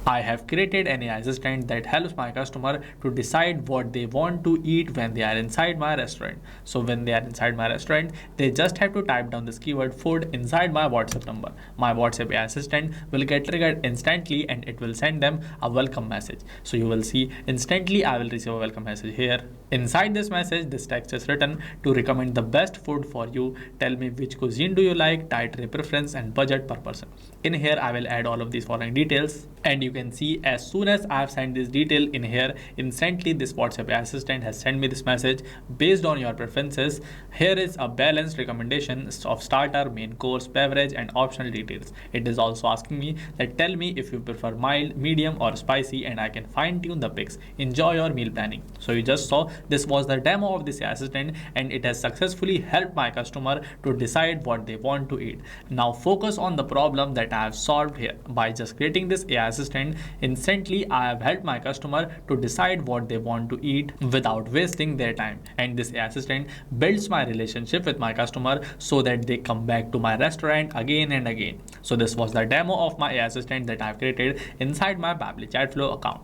I have created an AI assistant that helps my customer to decide what they want to eat when they are inside my restaurant. So when they are inside my restaurant, they just have to type down this keyword food inside my WhatsApp number. My WhatsApp AI assistant will get triggered instantly and it will send them a welcome message. So you will see instantly I will receive a welcome message here. Inside this message, this text is written to recommend the best food for you. Tell me which cuisine do you like, dietary preference and budget per person. In here, I will add all of these following details, and you can see as soon as I have sent this detail in here, instantly this WhatsApp assistant has sent me this message based on your preferences. Here is a balanced recommendation of starter, main course, beverage and optional details. It is also asking me that tell me if you prefer mild, medium or spicy, and I can fine tune the picks. Enjoy your meal planning. So you just saw this was the demo of this assistant and it has successfully helped my customer to decide what they want to eat. Now focus on the problem that I have solved here. By just creating this AI assistant, instantly I have helped my customer to decide what they want to eat without wasting their time. And this AI assistant builds my relationship with my customer so that they come back to my restaurant again and again. So this was the demo of my AI assistant that I have created inside my Pabbly Chatflow account.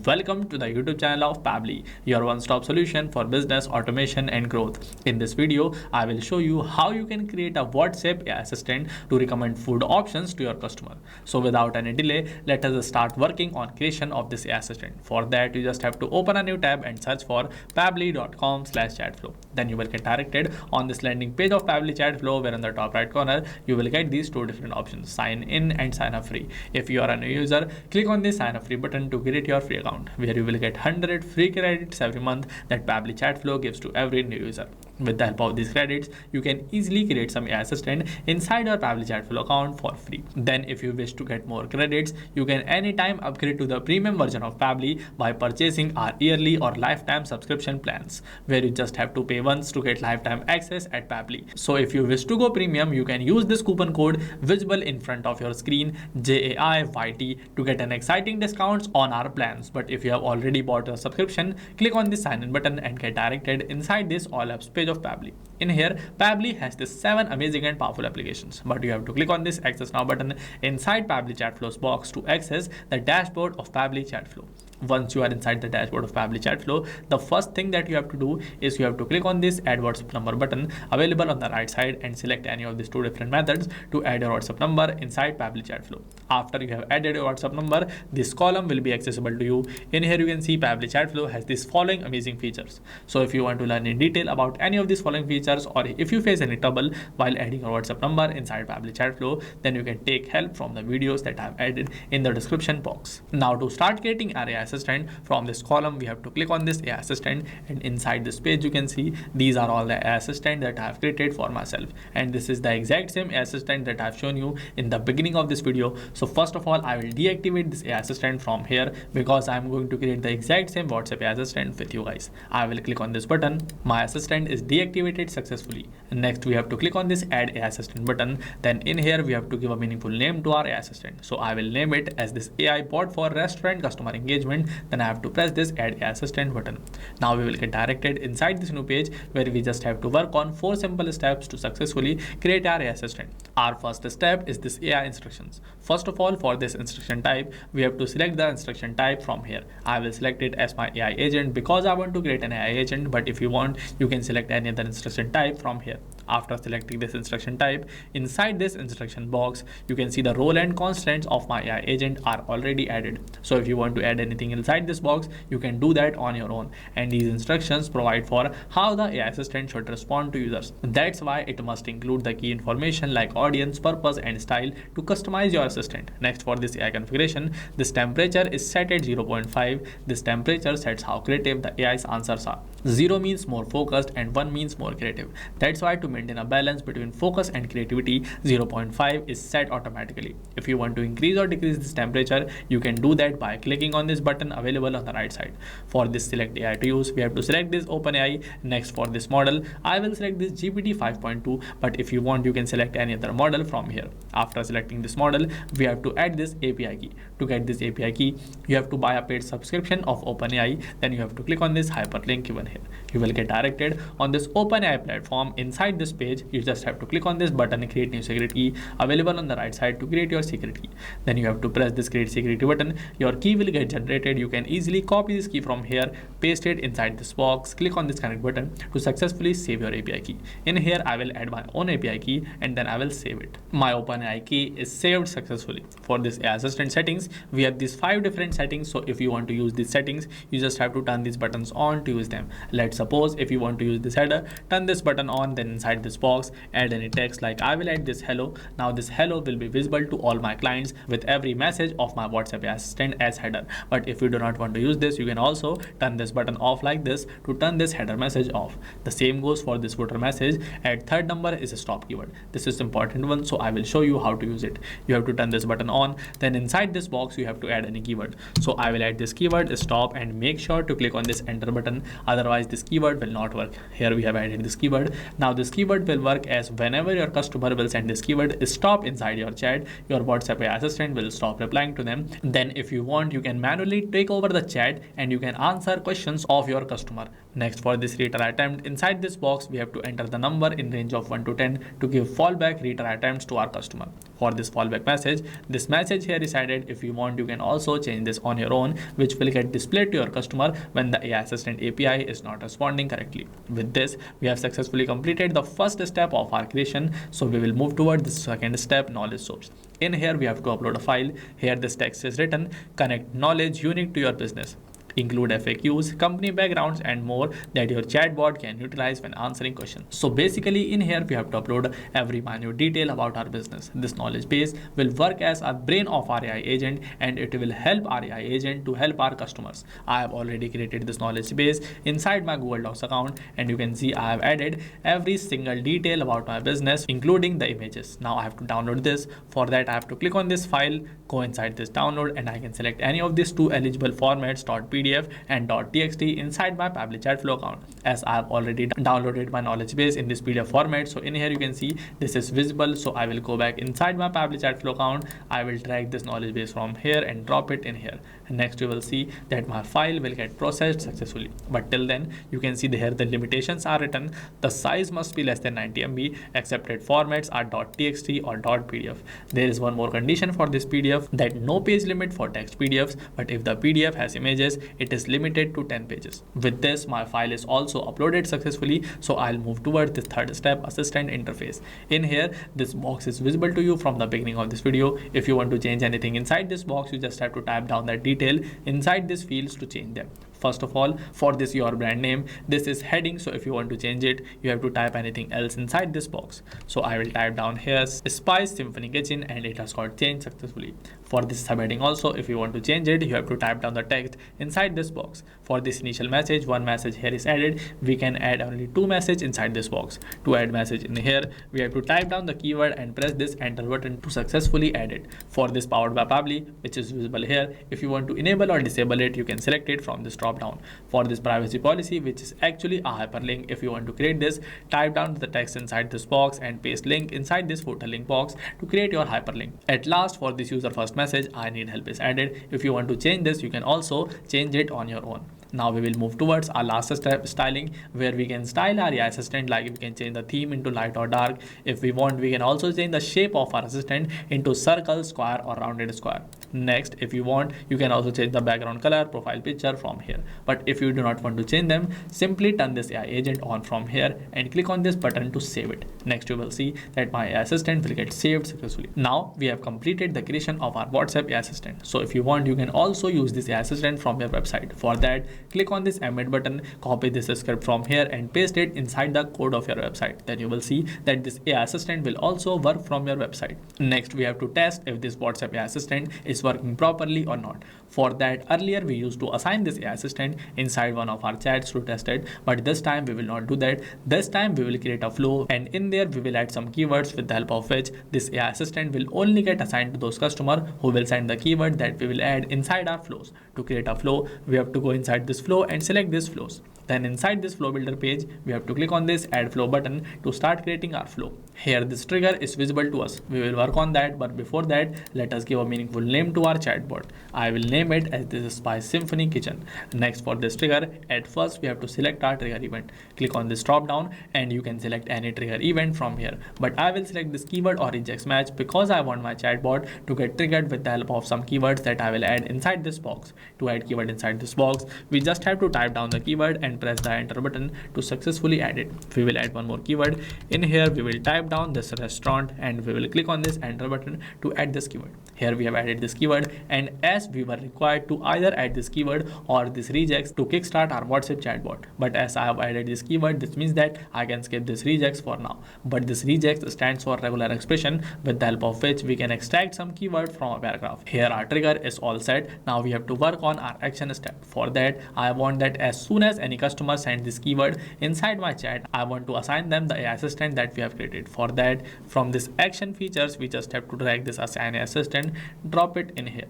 Welcome to the YouTube channel of Pabbly, your one-stop solution for business automation and growth. In this video, I will show you how you can create a WhatsApp AI assistant to recommend food options to your customer. So without any delay, let us start working on creation of this AI assistant. For that, you just have to open a new tab and search for pabbly.com/chatflow. Then you will get directed on this landing page of Pabbly Chatflow, where in the top right corner, you will get these two different options, sign in and sign up free. If you are a new user, click on this sign up free button to create your free account, where you will get 100 free credits every month that Pabbly Chatflow gives to every new user. With the help of these credits, you can easily create some AI assistant inside your Pabbly Chatflow account for free. Then if you wish to get more credits, you can anytime upgrade to the premium version of Pabbly by purchasing our yearly or lifetime subscription plans, where you just have to pay once to get lifetime access at Pabbly. So if you wish to go premium, you can use this coupon code visible in front of your screen, JAIYT, to get an exciting discounts on our plans. But if you have already bought a subscription, click on the sign in button and get directed inside this all apps page of Pabbly. In here, Pabbly has this 7 amazing and powerful applications, but you have to click on this access now button inside Pabbly Chatflow's box to access the dashboard of Pabbly Chatflow. Once you are inside the dashboard of Pabbly Chatflow, the first thing that you have to do is you have to click on this add WhatsApp number button available on the right side and select any of these two different methods to add your WhatsApp number inside Pabbly Chatflow. After you have added your WhatsApp number, this column will be accessible to you. In here, you can see Pabbly Chatflow has these following amazing features. So if you want to learn in detail about any of these following features, or if you face any trouble while adding your WhatsApp number inside Pabbly Chatflow, then you can take help from the videos that I have added in the description box. Now to start creating our AI assistant, from this column we have to click on this AI assistant, and inside this page you can see these are all the AI assistant that I have created for myself, and this is the exact same AI assistant that I have shown you in the beginning of this video. So first of all, I will deactivate this AI assistant from here because I am going to create the exact same WhatsApp AI assistant with you guys. I will click on this button. My assistant is deactivated successfully. Next we have to click on this add AI assistant button. Then in here we have to give a meaningful name to our AI assistant. So I will name it as this AI bot for restaurant customer engagement. Then I have to press this add AI assistant button. Now we will get directed inside this new page where we just have to work on 4 simple steps to successfully create our AI assistant. Our first step is this AI instructions. First of all, for this instruction type, we have to select the instruction type from here. I will select it as my AI agent because I want to create an AI agent, but if you want, you can select any other instruction type from here. After selecting this instruction type, inside this instruction box, you can see the role and constraints of my AI agent are already added. So if you want to add anything inside this box, you can do that on your own. And these instructions provide for how the AI assistant should respond to users. That's why it must include the key information like audience, purpose, and style to customize your assistant. Next, for this AI configuration, this temperature is set at 0.5. This temperature sets how creative the AI's answers are. 0 means more focused and 1 means more creative. That's why to maintain a balance between focus and creativity, 0.5 is set automatically. If you want to increase or decrease this temperature, you can do that by clicking on this button available on the right side. For this select AI to use, we have to select this OpenAI. Next, for this model, I will select this GPT 5.2, but if you want, you can select any other model from here. After selecting this model, we have to add this API key. To get this API key, you have to buy a paid subscription of OpenAI. Then you have to click on this hyperlink given here. You will get directed on this OpenAI platform. Inside this page, you just have to click on this button, create new secret key, available on the right side to create your secret key. Then you have to press this create secret key button. Your key will get generated. You can easily copy this key from here, paste it inside this box, click on this connect button to successfully save your API key. In here, I will add my own API key and then I will save it. My OpenAI key is saved successfully. For this AI assistant settings, we have these 5 different settings. So if you want to use these settings, you just have to turn these buttons on to use them. Let's suppose if you want to use this header, turn this button on, then inside this box, add any text like I will add this hello. Now this hello will be visible to all my clients with every message of my WhatsApp AI assistant as header. But if you do not want to use this, you can also turn this button off like this to turn this header message off. The same goes for this footer message. At third number is a stop keyword. This is the important one, so I will show you how to use it. You have to turn this button on, then inside this box you have to add any keyword. So I will add this keyword stop and make sure to click on this enter button, otherwise this keyword will not work. Here we have added this keyword. Now this keyword will work as whenever your customer will send this keyword stop inside your chat, your WhatsApp AI assistant will stop replying to them. Then if you want, you can manually take over the chat and you can answer questions of your customer. Next, for this retry attempt, inside this box we have to enter the number in range of 1 to 10 to give fallback retry attempts to our customer. For this fallback message, this message here is added. If you want, you can also change this on your own, which will get displayed to your customer when the AI assistant API is not responding correctly. With this, we have successfully completed the first step of our creation. So we will move toward the second step, knowledge source. In here, we have to upload a file. Here this text is written, connect knowledge unique to your business. Include FAQs, company backgrounds, and more that your chatbot can utilize when answering questions. So basically in here we have to upload every minute detail about our business. This knowledge base will work as a brain of our AI agent and it will help our AI agent to help our customers. I have already created this knowledge base inside my Google Docs account and you can see I have added every single detail about my business including the images. Now I have to download this. For that I have to click on this file, go inside this download, and I can select any of these 2 eligible formats, .pdf and .txt inside my Pabbly Chatflow account, as I have already downloaded my knowledge base in this PDF format. So in here you can see this is visible. So I will go back inside my Pabbly Chatflow account. I will drag this knowledge base from here and drop it in here. And next you will see that my file will get processed successfully. But till then you can see here the limitations are written. The size must be less than 90 MB. Accepted formats are .txt or .pdf. There is one more condition for this PDF, that no page limit for text PDFs, but if the PDF has images, it is limited to 10 pages. With this, my file is also uploaded successfully. So I'll move towards this third step, assistant interface. In here, this box is visible to you from the beginning of this video. If you want to change anything inside this box, you just have to type down that detail inside these fields to change them. First of all, for this your brand name, this is heading. So if you want to change it, you have to type anything else inside this box. So I will type down here Spice Symphony Kitchen and it has got changed successfully. For this subheading also, if you want to change it, you have to type down the text inside this box. For this initial message, 1 message here is added. We can add only 2 messages inside this box. To add message in here, we have to type down the keyword and press this enter button to successfully add it. For this powered by Pabbly, which is visible here, if you want to enable or disable it, you can select it from this drop down. For this privacy policy, which is actually a hyperlink, if you want to create this, type down the text inside this box and paste link inside this footer link box to create your hyperlink. At last, for this user first message, I need help is added. If you want to change this, you can also change it on your own. Now we will move towards our last step, styling, where we can style our AI assistant. Like we can change the theme into light or dark. If we want, we can also change the shape of our assistant into circle, square or rounded square. Next, if you want, you can also change the background color, profile picture from here. But if you do not want to change them, simply turn this AI agent on from here and click on this button to save it. Next, you will see that my AI assistant will get saved successfully. Now we have completed the creation of our WhatsApp AI assistant. So if you want, you can also use this AI assistant from your website. For that, click on this embed button, copy this script from here and paste it inside the code of your website. Then you will see that this AI assistant will also work from your website. Next, we have to test if this WhatsApp AI assistant is working properly or not. For that, earlier we used to assign this AI assistant inside one of our chats to test it, but this time we will not do that. This time we will create a flow, and in there we will add some keywords with the help of which this AI assistant will only get assigned to those customers who will send the keyword that we will add inside our flows. To create a flow, we have to go inside this flow and select these flows. Then inside this flow builder page, we have to click on this add flow button to start creating our flow. Here this trigger is visible to us. We will work on that, but before that, let us give a meaningful name to our chatbot. I will name it as this is Spice Symphony Kitchen. Next, for this trigger, at first we have to select our trigger event. Click on this drop down and you can select any trigger event from here. But I will select this keyword or regex match because I want my chatbot to get triggered with the help of some keywords that I will add inside this box. To add keyword inside this box, we just have to type down the keyword and press the enter button to successfully add it. We will add one more keyword. In here, we will type down this restaurant and we will click on this enter button to add this keyword. Here we have added this keyword, and as we were required to either add this keyword or this regex to kickstart our WhatsApp chatbot, but as I have added this keyword, this means that I can skip this regex for now. But this regex stands for regular expression, with the help of which we can extract some keyword from a paragraph. Here our trigger is all set. Now we have to work on our action step. For that, I want that as soon as any customer sends this keyword inside my chat, I want to assign them the AI assistant that we have created. For that, from this action features, we just have to drag this assign assistant, drop it in here.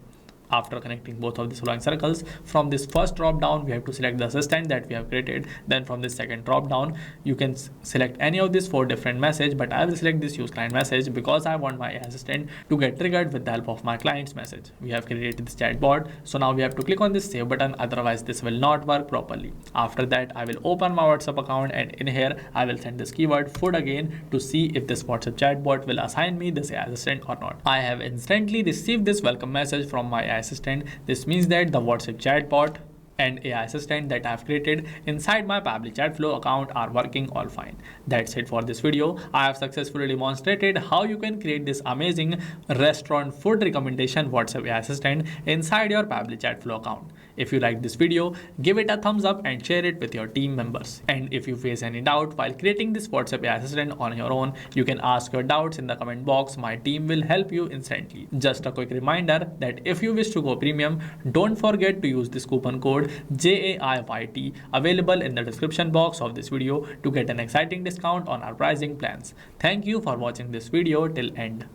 After connecting both of these following circles, from this first drop down, we have to select the assistant that we have created. Then from this second drop down, you can select any of these 4 different messages, but I will select this use client message because I want my assistant to get triggered with the help of my client's message. We have created this chatbot, so now we have to click on this save button, otherwise this will not work properly. After that, I will open my WhatsApp account, and in here I will send this keyword food again to see if this WhatsApp chatbot will assign me this AI assistant or not. I have instantly received this welcome message from my AI assistant. This means that the WhatsApp chatbot and AI assistant that I've created inside my Pabbly Chatflow account are working all fine. That's it for this video. I have successfully demonstrated how you can create this amazing restaurant food recommendation WhatsApp AI assistant inside your Pabbly Chatflow account. If you like this video, give it a thumbs up and share it with your team members. And if you face any doubt while creating this WhatsApp AI assistant on your own, you can ask your doubts in the comment box. My team will help you instantly. Just a quick reminder that if you wish to go premium, don't forget to use this coupon code JAIYT available in the description box of this video to get an exciting discount on our pricing plans. Thank you for watching this video till end.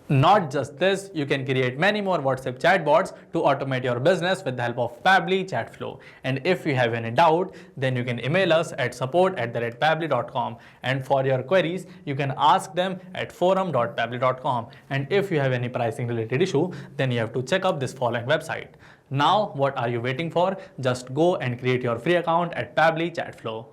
Not just this, you can create many more WhatsApp chatbots to automate your business with the help of Pabbly Chatflow. And if you have any doubt, then you can email us at support@pabbly.com. And for your queries, you can ask them at forum.pabbly.com. And if you have any pricing related issue, then you have to check up this following website. Now, what are you waiting for? Just go and create your free account at Pabbly Chatflow.